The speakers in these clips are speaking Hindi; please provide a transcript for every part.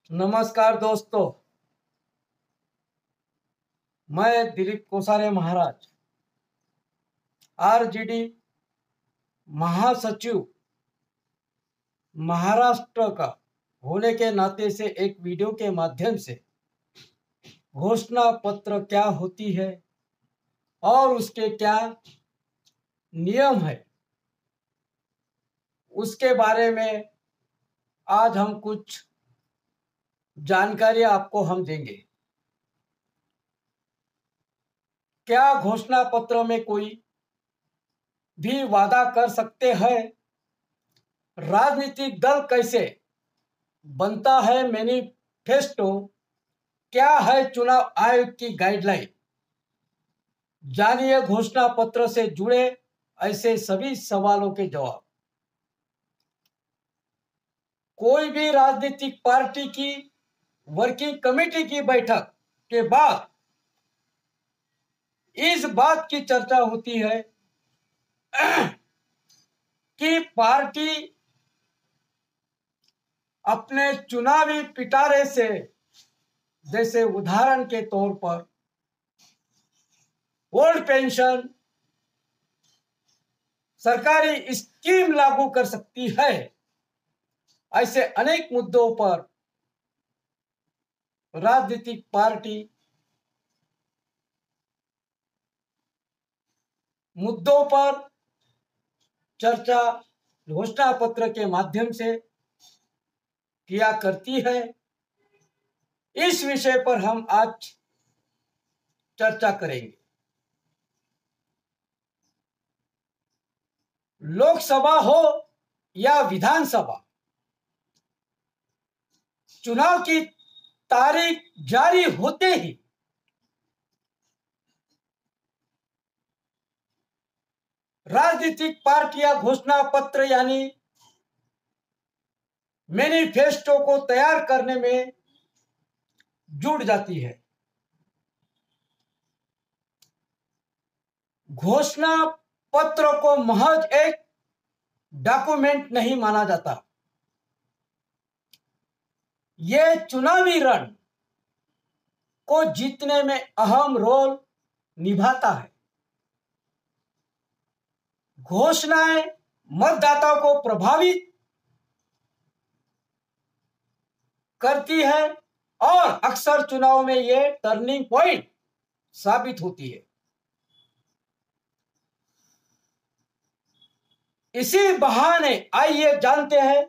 नमस्कार दोस्तों, मैं दिलीप कोसारे महाराज आरजेडी महासचिव महाराष्ट्र का होने के नाते से एक वीडियो के माध्यम से घोषणा पत्र क्या होती है और उसके क्या नियम है उसके बारे में आज हम कुछ जानकारी आपको हम देंगे। क्या घोषणा पत्र में कोई भी वादा कर सकते हैं? राजनीतिक दल कैसे बनता है? मैनिफेस्टो क्या है? चुनाव आयोग की गाइडलाइन जानिए घोषणा पत्र से जुड़े ऐसे सभी सवालों के जवाब। कोई भी राजनीतिक पार्टी की वर्किंग कमेटी की बैठक के बाद इस बात की चर्चा होती है कि पार्टी अपने चुनावी पिटारे से, जैसे उदाहरण के तौर पर ओल्ड पेंशन, सरकारी स्कीम लागू कर सकती है। ऐसे अनेक मुद्दों पर राजनीतिक पार्टी मुद्दों पर चर्चा घोषणा पत्र के माध्यम से किया करती है। इस विषय पर हम आज चर्चा करेंगे। लोकसभा हो या विधानसभा, चुनाव की तारीख जारी होते ही राजनीतिक पार्टियां घोषणा पत्र यानी मैनिफेस्टो को तैयार करने में जुट जाती है। घोषणा पत्र को महज एक डॉक्यूमेंट नहीं माना जाता। यह चुनावी रण को जीतने में अहम रोल निभाता है। घोषणाएं मतदाताओं को प्रभावित करती है और अक्सर चुनाव में यह टर्निंग पॉइंट साबित होती है। इसी बहाने आइए जानते हैं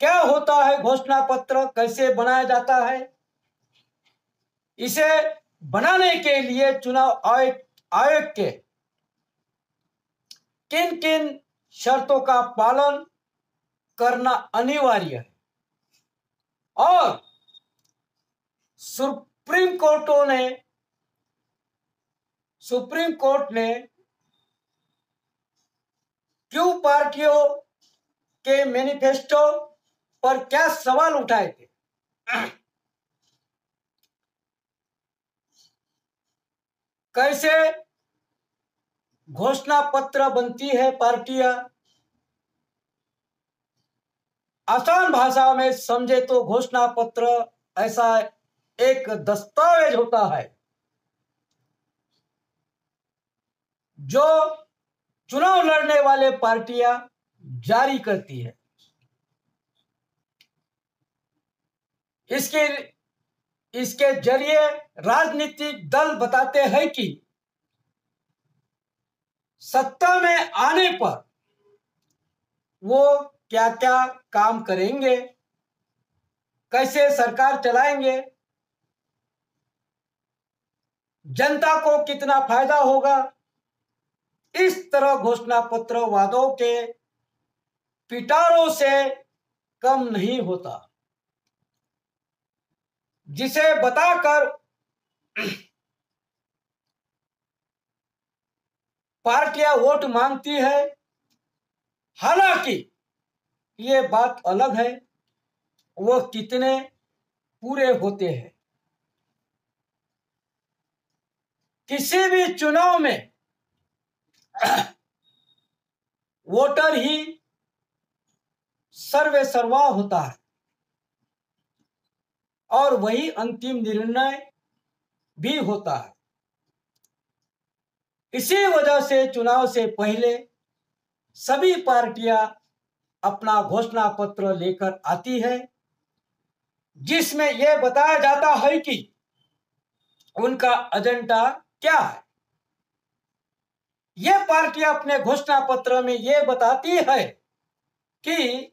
क्या होता है घोषणा पत्र, कैसे बनाया जाता है। इसे बनाने के लिए चुनाव आयोग के किन किन शर्तों का पालन करना अनिवार्य है और सुप्रीम कोर्ट ने क्यों पार्टियों के मैनिफेस्टो पर क्या सवाल उठाए थे। कैसे घोषणा पत्र बनती है पार्टियां, आसान भाषा में समझे तो घोषणा पत्र ऐसा एक दस्तावेज होता है जो चुनाव लड़ने वाले पार्टियां जारी करती है। इसके जरिए राजनीतिक दल बताते हैं कि सत्ता में आने पर वो क्या क्या काम करेंगे, कैसे सरकार चलाएंगे, जनता को कितना फायदा होगा। इस तरह घोषणा पत्र वादों के पिटारों से कम नहीं होता, जिसे बताकर पार्टियां वोट मांगती है। हालांकि ये बात अलग है वो कितने पूरे होते हैं। किसी भी चुनाव में वोटर ही सर्वे सर्वा होता है। और वही अंतिम निर्णय भी होता है। इसी वजह से चुनाव से पहले सभी पार्टियां अपना घोषणा पत्र लेकर आती है, जिसमें यह बताया जाता है कि उनका एजेंडा क्या है। यह पार्टियां अपने घोषणा पत्र में यह बताती है कि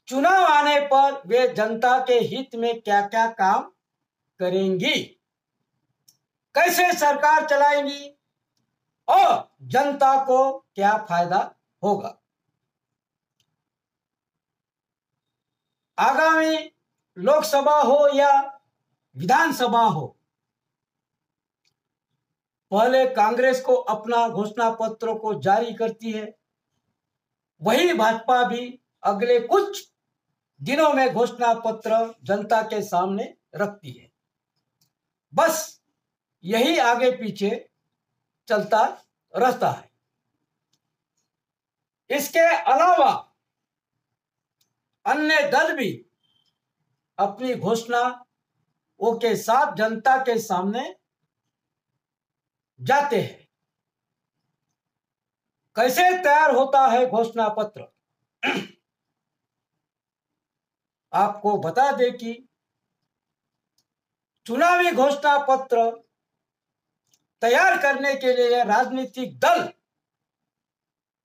चुनाव आने पर वे जनता के हित में क्या क्या काम करेंगी, कैसे सरकार चलाएंगी और जनता को क्या फायदा होगा। आगामी लोकसभा हो या विधानसभा हो, पहले कांग्रेस को अपना घोषणा पत्र को जारी करती है, वही भाजपा भी अगले कुछ दिनों में घोषणा पत्र जनता के सामने रखती है। बस यही आगे पीछे चलता रहता है। इसके अलावा अन्य दल भी अपनी घोषणाओं के साथ जनता के सामने जाते हैं। कैसे तैयार होता है घोषणा पत्र? आपको बता दें कि चुनावी घोषणा पत्र तैयार करने के लिए राजनीतिक दल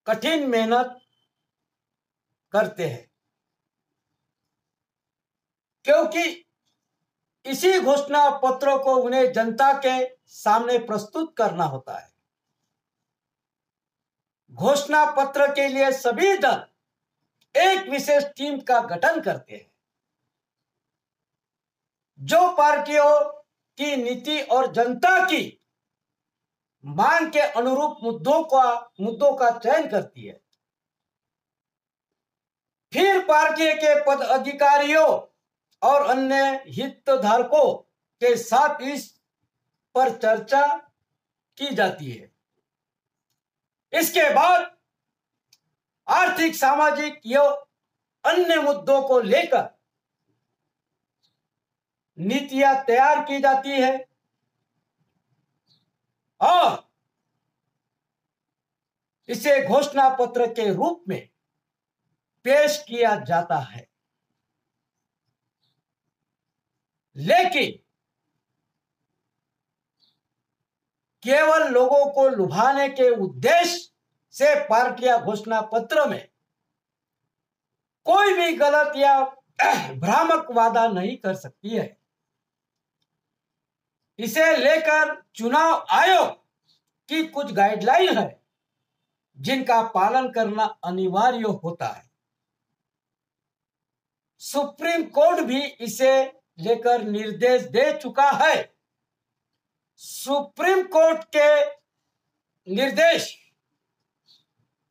कठिन मेहनत करते हैं, क्योंकि इसी घोषणा पत्रों को उन्हें जनता के सामने प्रस्तुत करना होता है। घोषणा पत्र के लिए सभी दल एक विशेष टीम का गठन करते हैं, जो पार्टियों की नीति और जनता की मांग के अनुरूप मुद्दों का चयन करती है। फिर पार्टी के पदाधिकारियों और अन्य हितधारकों के साथ इस पर चर्चा की जाती है। इसके बाद आर्थिक, सामाजिक या अन्य मुद्दों को लेकर नीतियां तैयार की जाती है और इसे घोषणा पत्र के रूप में पेश किया जाता है। लेकिन केवल लोगों को लुभाने के उद्देश्य से पार्टियां घोषणा पत्र में कोई भी गलत या भ्रामक वादा नहीं कर सकती है। इसे लेकर चुनाव आयोग की कुछ गाइडलाइन है, जिनका पालन करना अनिवार्य होता है। सुप्रीम कोर्ट भी इसे लेकर निर्देश दे चुका है। सुप्रीम कोर्ट के निर्देश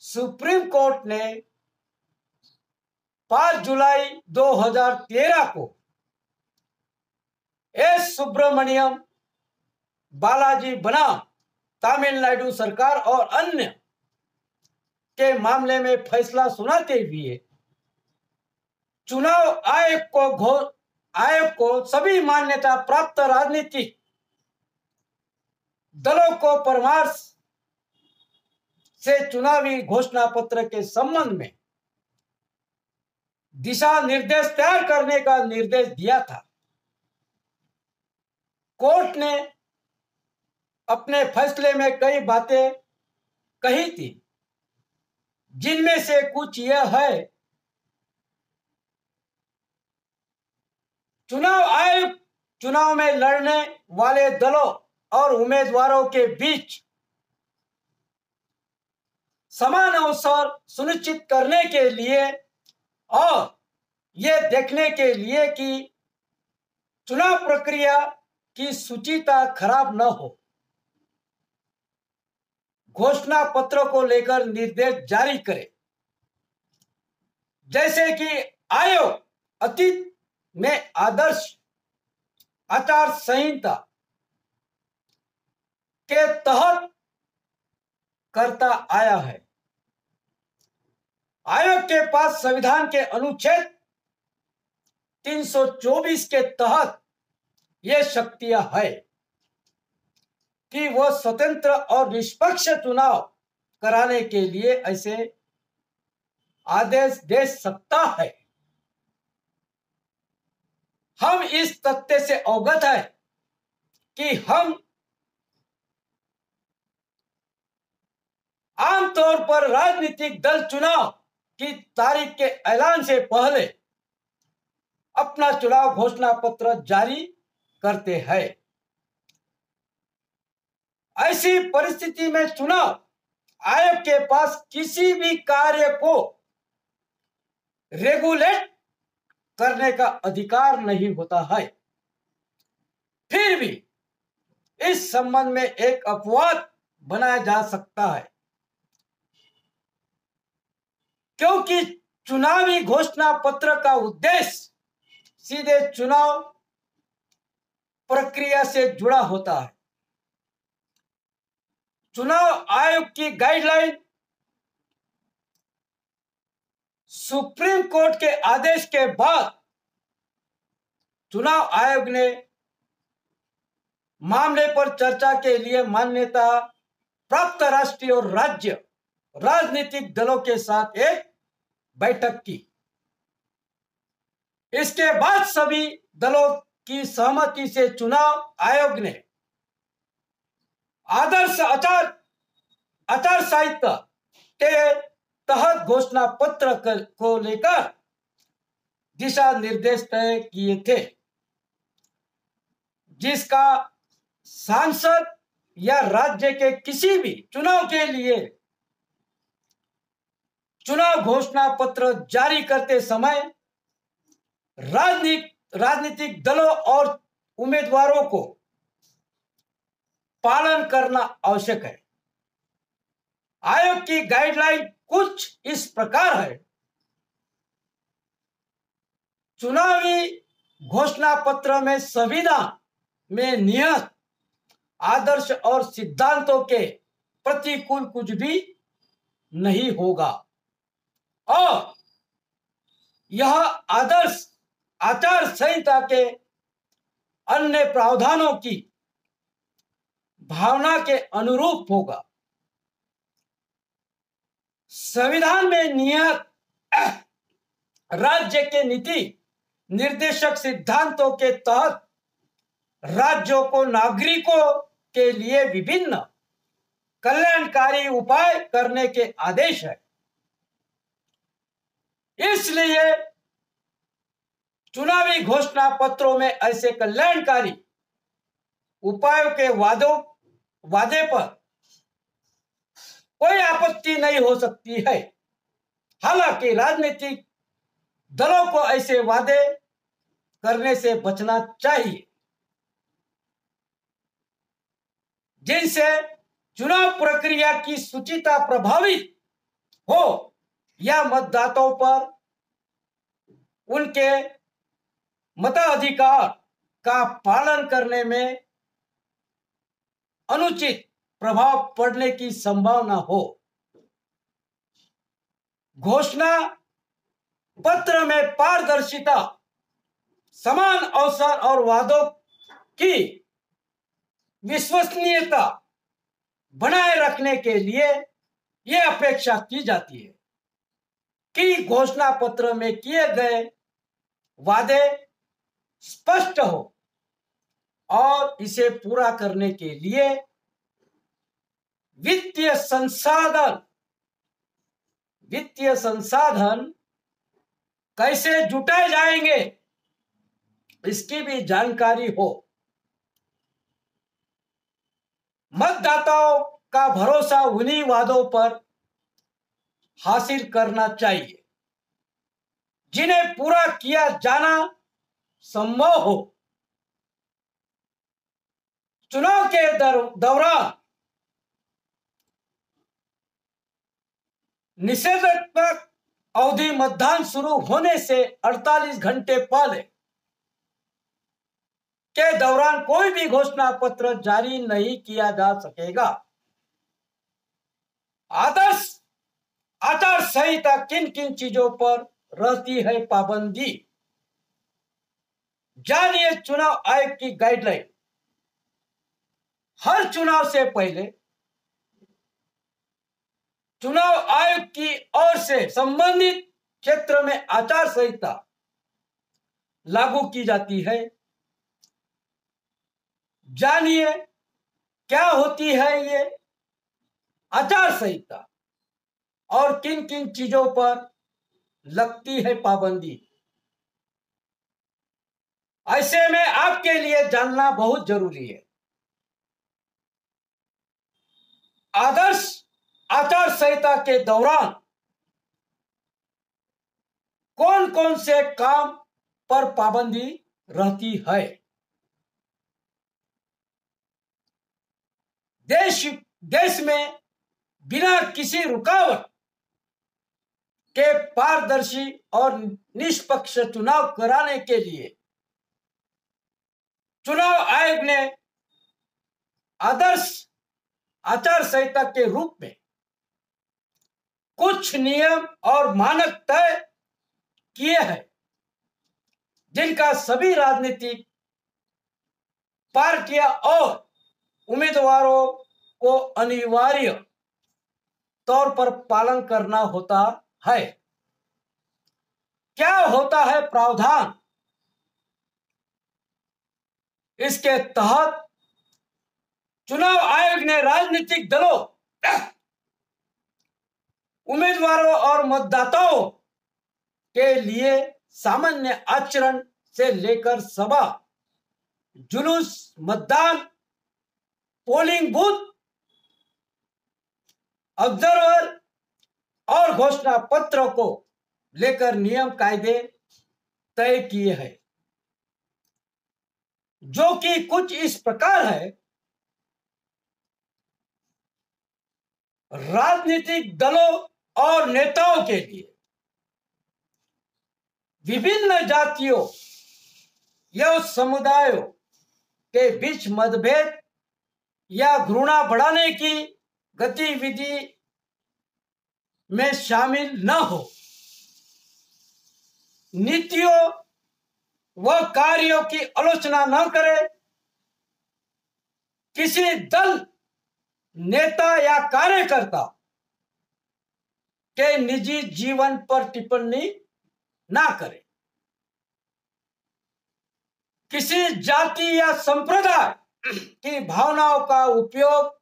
सुप्रीम कोर्ट ने 5 जुलाई 2013 को एस सुब्रमण्यम, बालाजी बनाम तमिलनाडु सरकार और अन्य के मामले में फैसला सुनाते हुए चुनाव आयोग को सभी मान्यता प्राप्त राजनीतिक दलों को परामर्श से चुनावी घोषणा पत्र के संबंध में दिशा निर्देश तैयार करने का निर्देश दिया था। कोर्ट ने अपने फैसले में कई बातें कही थी, जिनमें से कुछ यह है: चुनाव आयोग चुनाव में लड़ने वाले दलों और उम्मीदवारों के बीच समान अवसर सुनिश्चित करने के लिए और यह देखने के लिए कि चुनाव प्रक्रिया की शुचिता खराब न हो, घोषणा पत्र को लेकर निर्देश जारी करे। जैसे कि आयोग अतीत में आदर्श आचार संहिता के तहत करता आया है। आयोग के पास संविधान के अनुच्छेद 324 के तहत ये शक्तियां है कि वह स्वतंत्र और निष्पक्ष चुनाव कराने के लिए ऐसे आदेश दे सकता है। हम इस तथ्य से अवगत है कि हम आमतौर पर राजनीतिक दल चुनाव की तारीख के ऐलान से पहले अपना चुनाव घोषणा पत्र जारी करते हैं। ऐसी परिस्थिति में चुनाव आयोग के पास किसी भी कार्य को रेगुलेट करने का अधिकार नहीं होता है। फिर भी इस संबंध में एक अपवाद बनाया जा सकता है, क्योंकि चुनावी घोषणा पत्र का उद्देश्य सीधे चुनाव प्रक्रिया से जुड़ा होता है। चुनाव आयोग की गाइडलाइन सुप्रीम कोर्ट के आदेश के बाद चुनाव आयोग ने मामले पर चर्चा के लिए मान्यता प्राप्त राष्ट्रीय और राज्य राजनीतिक दलों के साथ एक बैठक की। इसके बाद सभी दलों की सहमति से चुनाव आयोग ने आदर्श आचार संहिता के तहत घोषणा पत्र को लेकर दिशा निर्देश तय किए थे, जिसका सांसद या राज्य के किसी भी चुनाव के लिए चुनाव घोषणा पत्र जारी करते समय राजनीतिक दलों और उम्मीदवारों को पालन करना आवश्यक है। आयोग की गाइडलाइन कुछ इस प्रकार है। चुनावी घोषणा पत्र में संविधान में नियत आदर्श और सिद्धांतों के प्रतिकूल कुछ भी नहीं होगा और यह आदर्श आचार संहिता के अन्य प्रावधानों की भावना के अनुरूप होगा। संविधान में नियत राज्य के नीति निर्देशक सिद्धांतों के तहत राज्यों को नागरिकों के लिए विभिन्न कल्याणकारी उपाय करने के आदेश है। इसलिए चुनावी घोषणा पत्रों में ऐसे कल्याणकारी उपायों के वादे पर कोई आपत्ति नहीं हो सकती है। हालांकि राजनीतिक दलों को ऐसे वादे करने से बचना चाहिए जिनसे चुनाव प्रक्रिया की शुचिता प्रभावित हो या मतदाताओं पर उनके मताधिकार का पालन करने में अनुचित प्रभाव पड़ने की संभावना हो। घोषणा पत्र में पारदर्शिता, समान अवसर और वादों की विश्वसनीयता बनाए रखने के लिए यह अपेक्षा की जाती है कि घोषणा पत्र में किए गए वादे स्पष्ट हो और इसे पूरा करने के लिए वित्तीय संसाधन कैसे जुटाए जाएंगे इसकी भी जानकारी हो। मतदाताओं का भरोसा उन्हीं वादों पर हासिल करना चाहिए जिन्हें पूरा किया जाना संभव हो। चुनाव के दौरान निषेधात्मक अवधि मतदान शुरू होने से 48 घंटे पहले के दौरान कोई भी घोषणा पत्र जारी नहीं किया जा सकेगा। आदर्श आचार संहिता किन किन चीजों पर रहती है पाबंदी, जानिए चुनाव आयोग की गाइडलाइन। हर चुनाव से पहले चुनाव आयोग की ओर से संबंधित क्षेत्र में आचार संहिता लागू की जाती है। जानिए क्या होती है ये आचार संहिता और किन किन चीजों पर लगती है पाबंदी। ऐसे में आपके लिए जानना बहुत जरूरी है। आदर्श आचार संहिता के दौरान कौन कौन से काम पर पाबंदी रहती है। देश में बिना किसी रुकावट के पारदर्शी और निष्पक्ष चुनाव कराने के लिए चुनाव आयोग ने आदर्श आचार संहिता के रूप में कुछ नियम और मानक तय किए हैं, जिनका सभी राजनीतिक पार्टियां और उम्मीदवारों को अनिवार्य तौर पर पालन करना होता है। क्या होता है प्रावधान? इसके तहत चुनाव आयोग ने राजनीतिक दलों, उम्मीदवारों और मतदाताओं के लिए सामान्य आचरण से लेकर सभा, जुलूस, मतदान, पोलिंग बूथ, ऑब्जर्वर और घोषणा पत्र को लेकर नियम कायदे तय किए हैं, जो कि कुछ इस प्रकार है। राजनीतिक दलों और नेताओं के लिए विभिन्न जातियों या समुदायों के बीच मतभेद या घृणा बढ़ाने की गतिविधि में शामिल न हो, नीतियों व कार्यों की आलोचना न करे, किसी दल, नेता या कार्यकर्ता के निजी जीवन पर टिप्पणी ना करे, किसी जाति या संप्रदाय की भावनाओं का उपयोग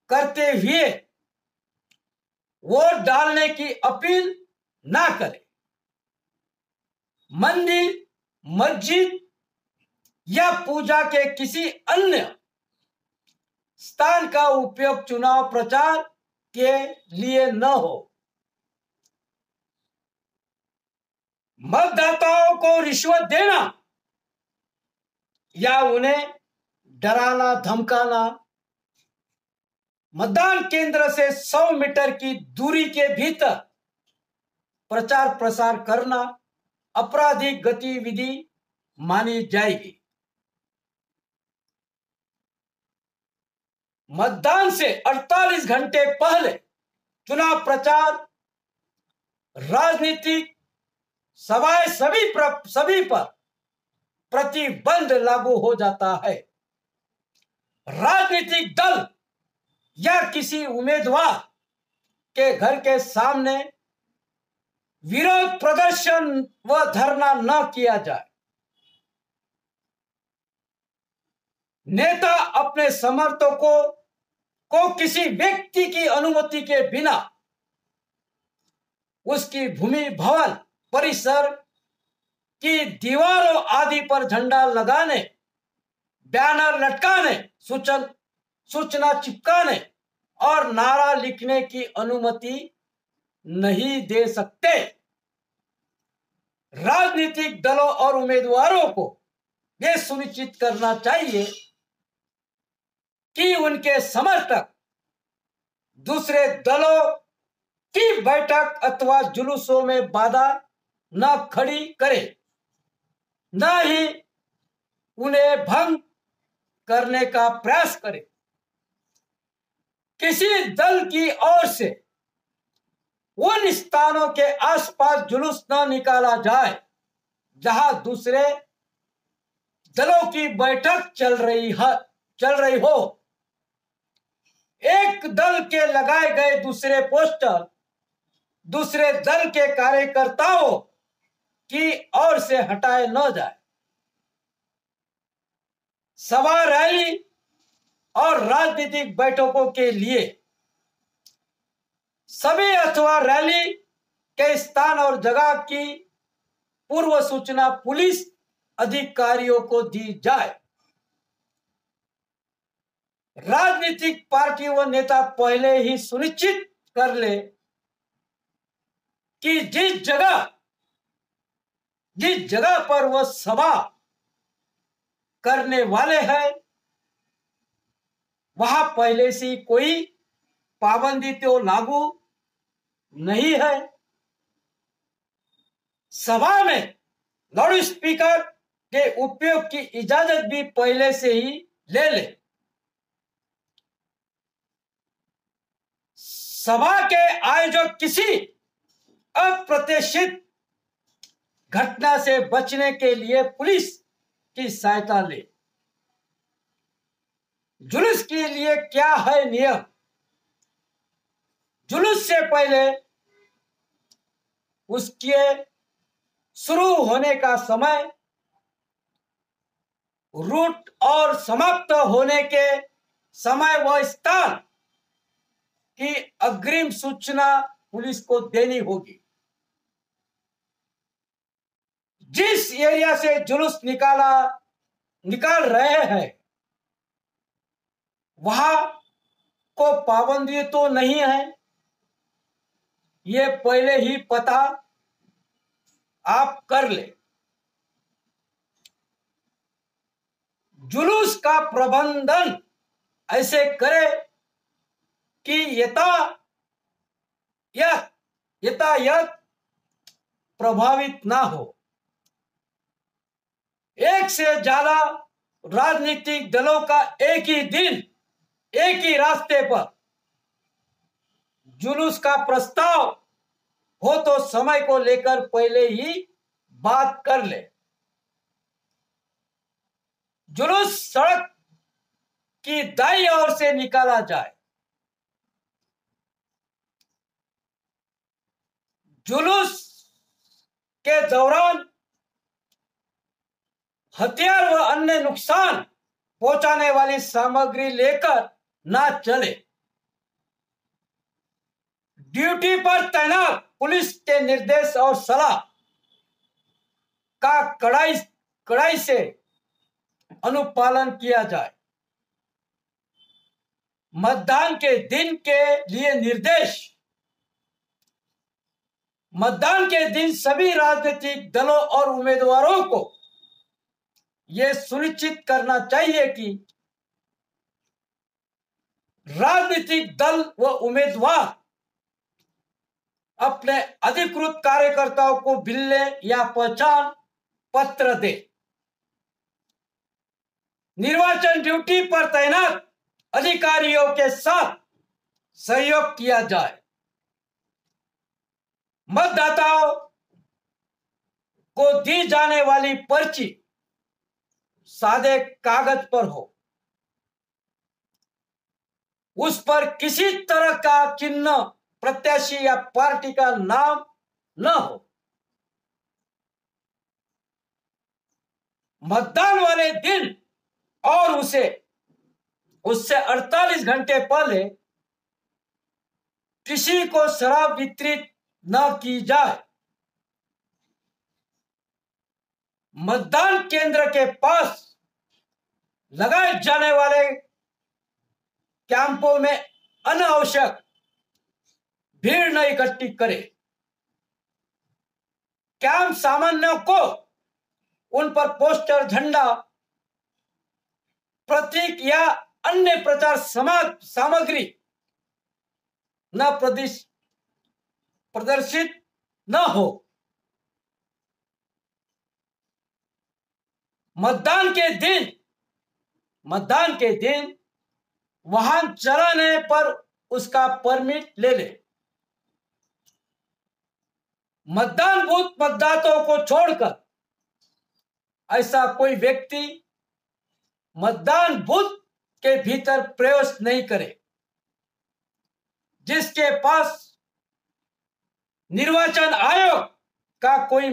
करते हुए वोट डालने की अपील ना करे, मंदिर, मस्जिद या पूजा के किसी अन्य स्थान का उपयोग चुनाव प्रचार के लिए न हो, मतदाताओं को रिश्वत देना या उन्हें डराना धमकाना, मतदान केंद्र से 100 मीटर की दूरी के भीतर प्रचार प्रसार करना आपराधिक गतिविधि मानी जाएगी। मतदान से 48 घंटे पहले चुनाव प्रचार, राजनीतिक सभाएं सभी पर प्रतिबंध लागू हो जाता है। राजनीतिक दल या किसी उम्मीदवार के घर के सामने विरोध प्रदर्शन व धरना न किया जाए। नेता अपने समर्थकों को किसी व्यक्ति की अनुमति के बिना उसकी भूमि, भवन, परिसर की दीवारों आदि पर झंडा लगाने, बैनर लटकाने, सूचना चिपकाने और नारा लिखने की अनुमति नहीं दे सकते। राजनीतिक दलों और उम्मीदवारों को यह सुनिश्चित करना चाहिए कि उनके समर्थक दूसरे दलों की बैठक अथवा जुलूसों में बाधा न खड़ी करे, न ही उन्हें भंग करने का प्रयास करे। किसी दल की ओर से उन स्थानों के आसपास जुलूस न निकाला जाए जहां दूसरे दलों की बैठक चल रही हो, एक दल के लगाए गए दूसरे पोस्टर दूसरे दल के कार्यकर्ताओं की ओर से हटाए न जाए। सभा, रैली और राजनीतिक बैठकों के लिए सभी अथवा रैली के स्थान और जगह की पूर्व सूचना पुलिस अधिकारियों को दी जाए। राजनीतिक पार्टी व नेता पहले ही सुनिश्चित कर ले कि जिस जगह पर वह सभा करने वाले हैं वहां पहले से कोई पाबंदी तो लागू नहीं है। सभा में लाउड स्पीकर के उपयोग की इजाजत भी पहले से ही ले ले। सभा के आयोजक किसी अप्रत्याशित घटना से बचने के लिए पुलिस की सहायता ले। जुलूस के लिए क्या है नियम? जुलूस से पहले उसके शुरू होने का समय, रूट और समाप्त होने के समय व स्थान की अग्रिम सूचना पुलिस को देनी होगी। जिस एरिया से जुलूस निकाल रहे हैं वहां को पाबंदी तो नहीं है, ये पहले ही पता आप कर ले। जुलूस का प्रबंधन ऐसे करे कि यातायात प्रभावित ना हो। एक से ज्यादा राजनीतिक दलों का एक ही दिन एक ही रास्ते पर जुलूस का प्रस्ताव हो तो समय को लेकर पहले ही बात कर ले। जुलूस सड़क की दाईं ओर से निकाला जाए। जुलूस के दौरान हथियार व अन्य नुकसान पहुंचाने वाली सामग्री लेकर ना चले। ड्यूटी पर तैनात पुलिस के निर्देश और सलाह का कड़ाई से अनुपालन किया जाए। मतदान के दिन के लिए निर्देश। मतदान के दिन सभी राजनीतिक दलों और उम्मीदवारों को यह सुनिश्चित करना चाहिए कि राजनीतिक दल व उम्मीदवार अपने अधिकृत कार्यकर्ताओं को बिल्ले या पहचान पत्र दे। निर्वाचन ड्यूटी पर तैनात अधिकारियों के साथ सहयोग किया जाए। मतदाताओं को दी जाने वाली पर्ची सादे कागज पर हो, उस पर किसी तरह का चिन्ह, प्रत्याशी या पार्टी का नाम न हो। मतदान वाले दिन और उससे 48 घंटे पहले किसी को शराब वितरित न की जाए। मतदान केंद्र के पास लगाए जाने वाले कैंपों में अनावश्यक भीड़ न इकट्ठी करे। कैंप सामान्यों को उन पर पोस्टर, झंडा, प्रतीक या अन्य प्रचार सामग्री न प्रदर्शित न हो। मतदान के दिन वाहन चलाने पर उसका परमिट ले ले। मतदान बूथ मतदाताओं को छोड़कर ऐसा कोई व्यक्ति मतदान बूथ के भीतर प्रवेश नहीं करे। जिसके पास निर्वाचन आयोग का कोई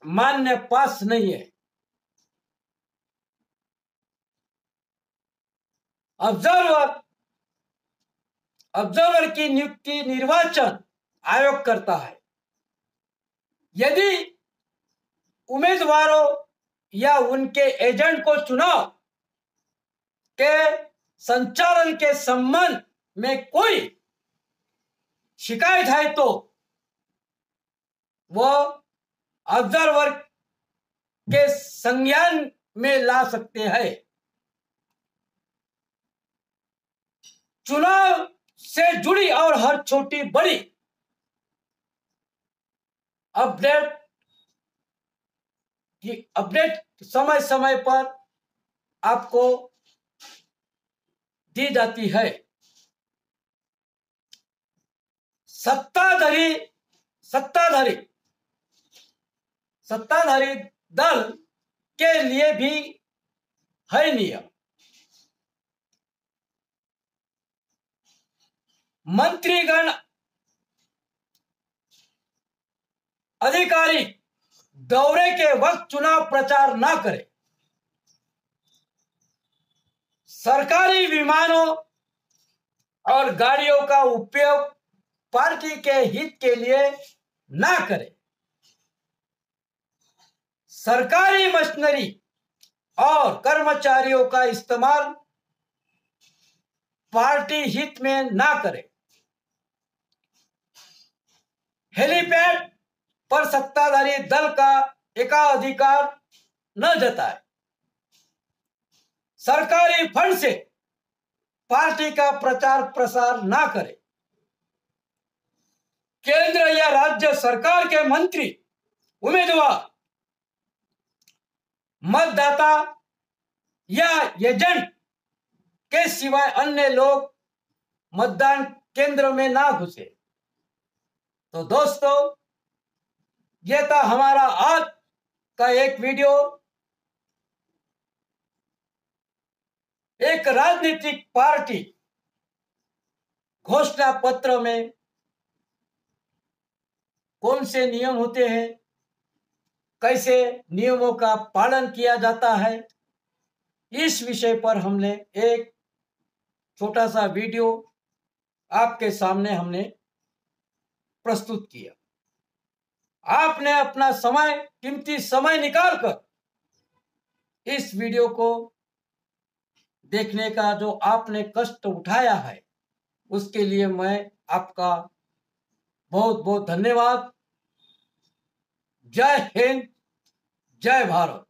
मान्य पास नहीं है, ऑब्जर्वर की नियुक्ति निर्वाचन आयोग करता है। यदि उम्मीदवारों या उनके एजेंट को चुनाव के संचालन के संबंध में कोई शिकायत है तो वह ऑब्जर्वर के संज्ञान में ला सकते हैं। चुनाव से जुड़ी और हर छोटी बड़ी अपडेट समय समय पर आपको दी जाती है। सत्ताधारी दल के लिए भी है नियम। मंत्रीगण अधिकारी दौरे के वक्त चुनाव प्रचार न करें। सरकारी विमानों और गाड़ियों का उपयोग पार्टी के हित के लिए न करें। सरकारी मशीनरी और कर्मचारियों का इस्तेमाल पार्टी हित में न करें। हेलीपैड पर सत्ताधारी दल का एकाधिकार न जताए। सरकारी फंड से पार्टी का प्रचार प्रसार न करे। केंद्र या राज्य सरकार के मंत्री, उम्मीदवार, मतदाता या एजेंट के सिवाय अन्य लोग मतदान केंद्र में ना घुसे। तो दोस्तों, यह था हमारा आज का एक वीडियो। एक राजनीतिक पार्टी घोषणा पत्र में कौन से नियम होते हैं, कैसे नियमों का पालन किया जाता है, इस विषय पर हमने एक छोटा सा वीडियो आपके सामने हमने प्रस्तुत किया। आपने अपना कीमती समय निकालकर इस वीडियो को देखने का जो आपने कष्ट उठाया है, उसके लिए मैं आपका बहुत बहुत धन्यवाद। जय हिंद, जय भारत।